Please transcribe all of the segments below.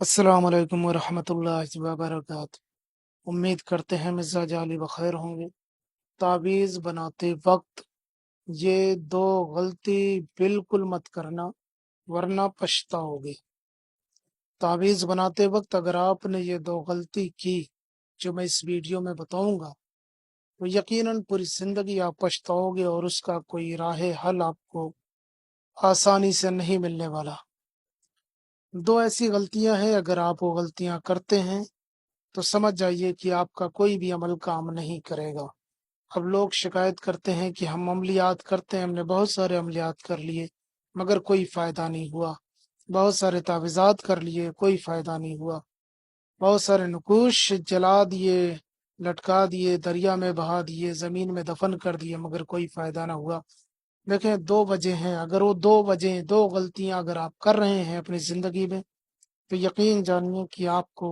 अस्सलाम वालेकुम वरहमतुल्लाहि वबरकातुहू। उम्मीद करते हैं मिर्ज़ा जाली बखैर होंगे। तावीज़ बनाते वक्त ये दो गलती बिल्कुल मत करना, वरना पछताओगे। तावीज़ बनाते वक्त अगर आपने ये दो गलती की जो मैं इस वीडियो में बताऊंगा, तो यकीनन पूरी जिंदगी आप पछताओगे और उसका कोई राह हल आपको आसानी से नहीं मिलने वाला। दो ऐसी गलतियां हैं, अगर आप वो गलतियां करते हैं तो समझ जाइए कि आपका कोई भी अमल काम नहीं करेगा। अब लोग शिकायत करते हैं कि हम अमलियात करते हैं, हमने बहुत सारे अमलियात कर लिए मगर कोई फायदा नहीं हुआ। बहुत सारे तावीज़ात कर लिए, कोई फायदा नहीं हुआ। बहुत सारे नुकूश जला दिए, लटका दिए, दरिया में बहा दिए, जमीन में दफन कर दिए, मगर कोई फायदा ना हुआ। देखें, दो वजह हैं। अगर वो दो वजह, दो गलतियां अगर आप कर रहे हैं अपनी जिंदगी में, तो यकीन जानिए कि आपको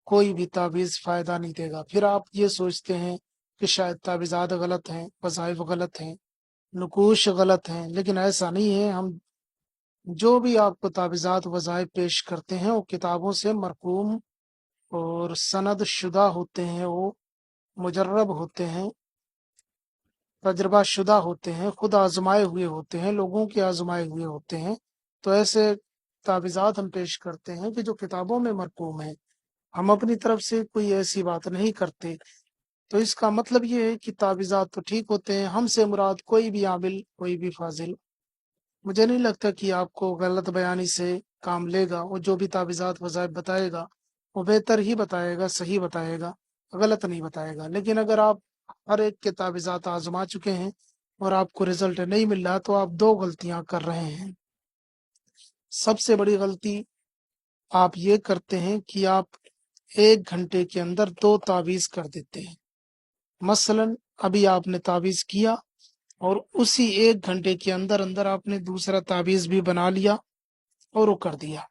कोई भी तावीज़ फ़ायदा नहीं देगा। फिर आप ये सोचते हैं कि शायद तावीज़ात गलत हैं, वज़ाइफ गलत हैं, नुकूश गलत हैं, लेकिन ऐसा नहीं है। हम जो भी आपको तावीज़ात वज़ाइफ पेश करते हैं, वो किताबों से मरकूम और सनद शुदा होते हैं, वो मुजर्रब होते हैं, तजर्बा शुदा होते हैं, खुद आजमाए हुए होते हैं, लोगों के आजमाए हुए होते हैं। तो ऐसे तावीज़ात हम पेश करते हैं कि जो किताबों में मरकूम है। हम अपनी तरफ से कोई ऐसी बात नहीं करते। तो इसका मतलब ये है कि तावीज़ात तो ठीक होते हैं। हमसे मुराद कोई भी आमिल, कोई भी फाजिल, मुझे नहीं लगता कि आपको गलत बयानी से काम लेगा। वो जो भी तावीज़ात वज़ाइफ बताएगा, वो बेहतर ही बताएगा, सही बताएगा, गलत नहीं बताएगा। लेकिन अगर आप हर एक के तावीज़ात आजमा चुके हैं और आपको रिजल्ट नहीं मिल रहा, तो आप दो गलतियां कर रहे हैं। सबसे बड़ी गलती आप ये करते हैं कि आप 1 घंटे के अंदर दो तावीज़ कर देते हैं। मसलन अभी आपने तावीज़ किया और उसी 1 घंटे के अंदर अंदर आपने दूसरा तावीज़ भी बना लिया और वो कर दिया।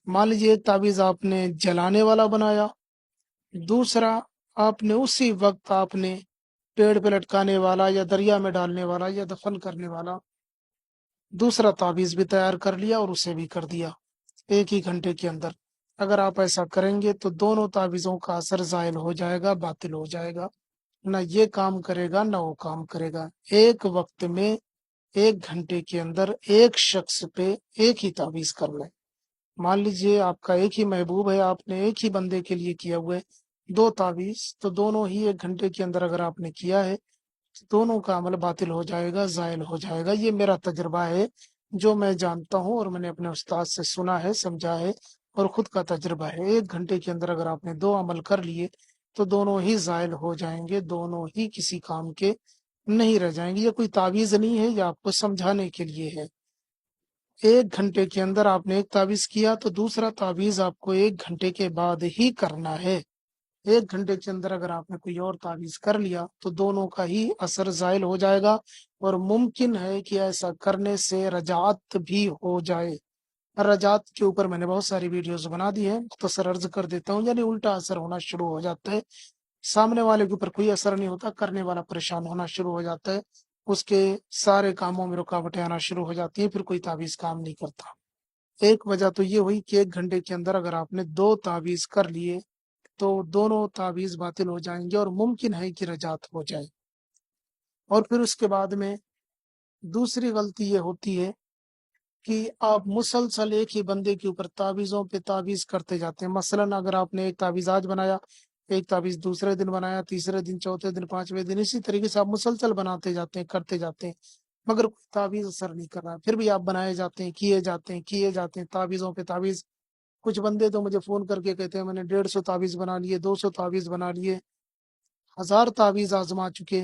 मान लीजिए एक तावीज़ आपने जलाने वाला बनाया, दूसरा आपने उसी वक्त आपने पेड़ पे लटकाने वाला या दरिया में डालने वाला या दफन करने वाला दूसरा तावीज़ भी तैयार कर लिया और उसे भी कर दिया 1 ही घंटे के अंदर। अगर आप ऐसा करेंगे तो दोनों तावीज़ों का असर ज़ायल हो जाएगा, बातिल हो जाएगा। ना ये काम करेगा, ना वो काम करेगा। एक वक्त में 1 घंटे के अंदर एक शख्स पे एक ही तावीज़ कर लें। मान लीजिए आपका एक ही महबूब है, आपने एक ही बंदे के लिए किया हुआ है दो तावीज़, तो दोनों ही 1 घंटे के अंदर अगर आपने किया है, तो दोनों का अमल बातिल हो जाएगा, ज़ायल हो जाएगा। ये मेरा तजुर्बा है, जो मैं जानता हूँ और मैंने अपने उस्ताद से सुना है, समझा है और खुद का तजुर्बा है। 1 घंटे के अंदर अगर आपने दो अमल कर लिए, तो दोनों ही ज़ायल हो जाएंगे, दोनों ही किसी काम के नहीं रह जाएंगे। ये कोई तावीज़ नहीं है, ये आपको समझाने के लिए है। 1 घंटे के अंदर आपने एक तावीज़ किया, तो दूसरा तावीज़ आपको 1 घंटे के बाद ही करना है। 1 घंटे के अंदर अगर आपने कोई और तावीज़ कर लिया, तो दोनों का ही असर ज़ायल हो जाएगा और मुमकिन है कि ऐसा करने से रजात भी हो जाए। रजात के ऊपर मैंने बहुत सारी वीडियोज़ बना दी हैं, मुख्तसर अर्ज़ कर देता हूँ। यानी उल्टा असर होना शुरू हो जाता है। सामने वाले के ऊपर कोई असर नहीं होता, करने वाला परेशान होना शुरू हो जाता है। उसके सारे कामों में रुकावटें आना शुरू हो जाती हैं, फिर कोई तावीज़ काम नहीं करता। एक वजह तो ये हुई कि 1 घंटे के अंदर अगर आपने दो तावीज़ कर लिए, तो दोनों तावीज़ बातिल हो जाएंगे और मुमकिन है कि रजात हो जाए। और फिर उसके बाद में दूसरी गलती ये होती है कि आप मुसलसल एक ही बंदे के ऊपर तावीज़ों पे तावीज़ करते जाते हैं। मसलन अगर आपने एक तावीज़ आज बनाया, एक तावीज़ दूसरे दिन बनाया, तीसरे दिन, चौथे दिन, 5वें दिन, इसी तरीके से आप मुसलसल बनाते जाते हैं, करते जाते हैं, मगर कोई तावीज़ असर नहीं कर रहा है। फिर भी आप बनाए जाते हैं, किए जाते हैं, किए जाते हैं, तावीज़ों पे तावीज़। कुछ बंदे तो मुझे फ़ोन करके कहते हैं मैंने 150 तावीज़ बना लिए, 200 तावीज़ बना लिए, 1000 तावीज़ आज़मा चुके,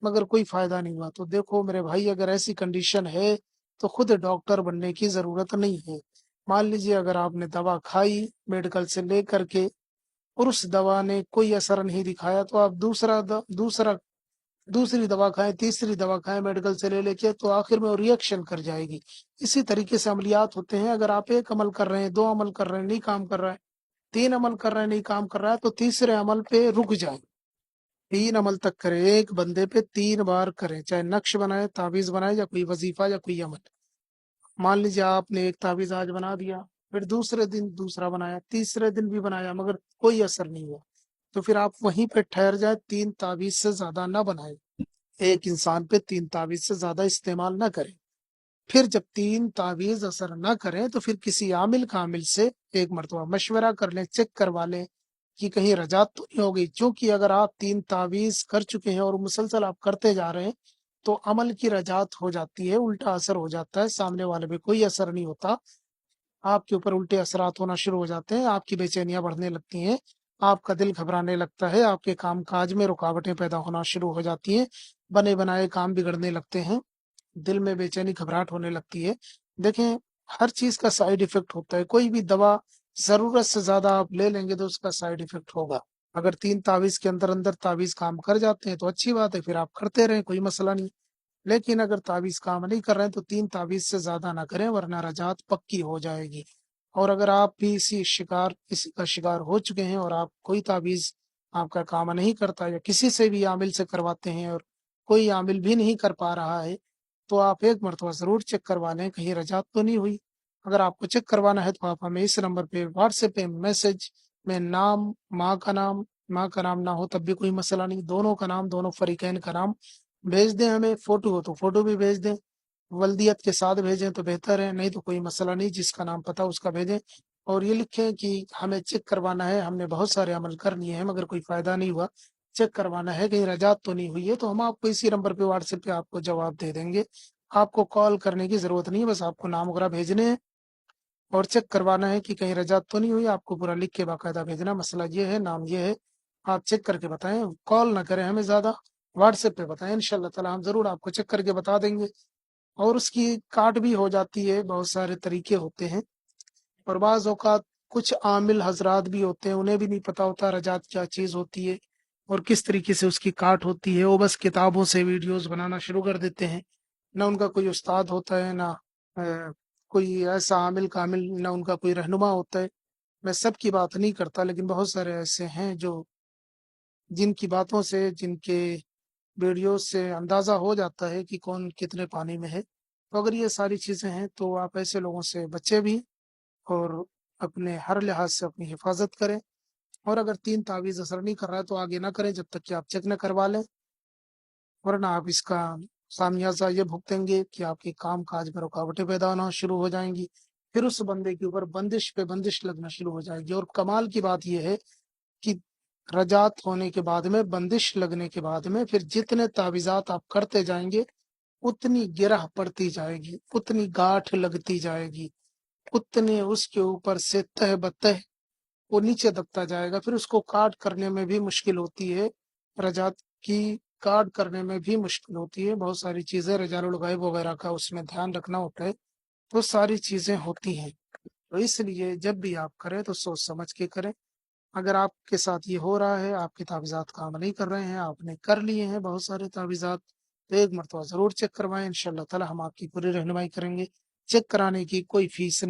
मगर कोई फ़ायदा नहीं हुआ। तो देखो मेरे भाई, अगर ऐसी कंडीशन है, तो खुद डॉक्टर बनने की ज़रूरत नहीं है। मान लीजिए अगर आपने दवा खाई मेडिकल से लेकर के और उस दवा ने कोई असर नहीं दिखाया, तो आप दूसरी दवा खाएँ, तीसरी दवा खाएँ मेडिकल से ले लेके, तो आखिर में वो रिएक्शन कर जाएगी। इसी तरीके से अमलियात होते हैं। अगर आप 1 अमल कर रहे हैं, 2 अमल कर रहे हैं, नहीं काम कर रहा है, 3 अमल कर रहे हैं, नहीं काम कर रहा है, तो तीसरे अमल पे रुक जाएँ। 3 अमल तक करें, एक बंदे पे 3 बार करें, चाहे नक्श बनाए, तावीज़ बनाए या कोई वजीफा या कोई अमल। मान लीजिए आपने एक तावीज़ आज बना दिया, फिर दूसरे दिन दूसरा बनाया, तीसरे दिन भी बनाया, मगर कोई असर नहीं हुआ। तो फिर आप वहीं पे ठहर जाए, 3 तावीज से ज्यादा ना बनाए, एक इंसान पे 3 तावीज से ज्यादा इस्तेमाल ना करें। फिर जब 3 तावीज असर ना करें तो फिर किसी आमिल कामिल से एक मरतबा मशवरा कर लें, चेक करवा लें कि कहीं रजात तो नहीं हो गई। क्योंकि अगर आप 3 तावीज कर चुके हैं और मुसलसल आप करते जा रहे हैं तो अमल की रजात हो जाती है, उल्टा असर हो जाता है, सामने वाले पे कोई असर नहीं होता, आपके ऊपर उल्टे असरात होना शुरू हो जाते हैं, आपकी बेचैनियां बढ़ने लगती हैं, आपका दिल घबराने लगता है, आपके काम काज में रुकावटें पैदा होना शुरू हो जाती हैं, बने बनाए काम बिगड़ने लगते हैं, दिल में बेचैनी घबराहट होने लगती है। देखें, हर चीज का साइड इफेक्ट होता है, कोई भी दवा जरूरत से ज्यादा आप ले लेंगे तो उसका साइड इफेक्ट होगा। अगर 3 तावीज के अंदर अंदर तावीज काम कर जाते हैं तो अच्छी बात है, फिर आप करते रहें, कोई मसला नहीं। लेकिन अगर तावीज काम नहीं कर रहे हैं तो 3 तावीज से ज्यादा ना करें, वरना रजात पक्की हो जाएगी। और अगर आप भी इसी का शिकार हो चुके हैं और आप कोई तावीज आपका काम नहीं करता, या किसी से भी आमिल से करवाते हैं और कोई आमिल भी नहीं कर पा रहा है, तो आप एक मरतबा जरूर चेक करवा लें कहीं रजात तो नहीं हुई। अगर आपको चेक करवाना है तो आप हमें इस नंबर पे व्हाट्सएप पे मैसेज में नाम, माँ का नाम ना हो तब भी कोई मसला नहीं, दोनों का नाम, दोनों फरीकैन का नाम भेज दें, हमें फोटो हो तो फोटो भी भेज दें, वल्दियत के साथ भेजें तो बेहतर है, नहीं तो कोई मसला नहीं, जिसका नाम पता उसका भेजें। और ये लिखें कि हमें चेक करवाना है, हमने बहुत सारे अमल कर लिए हैं मगर कोई फायदा नहीं हुआ, चेक करवाना है कहीं रजात तो नहीं हुई है। तो हम आपको इसी नंबर पे व्हाट्सएप पे आपको जवाब दे देंगे, आपको कॉल करने की जरूरत नहीं है, बस आपको नाम वगैरह भेजने हैं और चेक करवाना है कि कहीं रजात तो नहीं हुई, आपको पूरा लिख के बाकायदा भेजना, मसला ये है, नाम ये है, आप चेक करके बताएं, कॉल ना करें हमें ज्यादा, व्हाट्सएप पे बताएं, इंशाल्लाह ताला हम जरूर आपको चेक करके बता देंगे। और उसकी काट भी हो जाती है, बहुत सारे तरीके होते हैं। और बाज़ औक़ात कुछ आमिल हजरात भी होते हैं, उन्हें भी नहीं पता होता रजात क्या चीज़ होती है और किस तरीके से उसकी काट होती है, वो बस किताबों से वीडियोस बनाना शुरू कर देते हैं, ना उनका कोई उस्ताद होता है, ना कोई ऐसा आमिल कामिल, ना उनका कोई रहनुमा होता है। मैं सब की बात नहीं करता, लेकिन बहुत सारे ऐसे हैं जो जिनकी बातों से, जिनके वीडियो से अंदाजा हो जाता है कि कौन कितने पानी में है। तो अगर ये सारी चीजें हैं तो आप ऐसे लोगों से बचे भी और अपने हर लिहाज से अपनी हिफाजत करें। और अगर 3 तावीज असर नहीं कर रहा है तो आगे ना करें जब तक कि आप चेक न करवा लें, वरना आप इसका खामियाजा ये भुगतेंगे कि आपके काम काज में रुकावटें पैदा होना शुरू हो जाएंगी, फिर उस बंदे के ऊपर बंदिश पे बंदिश लगना शुरू हो जाएगी। और कमाल की बात यह है कि रजात होने के बाद में, बंदिश लगने के बाद में, फिर जितने तावीज़ात आप करते जाएंगे उतनी गिरह पड़ती जाएगी, उतनी गांठ लगती जाएगी, उतने उसके ऊपर से तह बतह वो नीचे दबता जाएगा, फिर उसको काट करने में भी मुश्किल होती है, रजात की काट करने में भी मुश्किल होती है, बहुत सारी चीजें रजानुल गैब वगैरह का उसमें ध्यान रखना होता है, तो सारी चीजें होती हैं। तो इसलिए जब भी आप करें तो सोच समझ के करें। अगर आपके साथ ये हो रहा है, आपके तावीज़ात काम नहीं कर रहे हैं, आपने कर लिए हैं बहुत सारे तावीज़ात, तो एक मरतबा ज़रूर चेक करवाएं, इंशाअल्लाह ताला हम आपकी पूरी रहनुमाई करेंगे। चेक कराने की कोई फीस नहीं।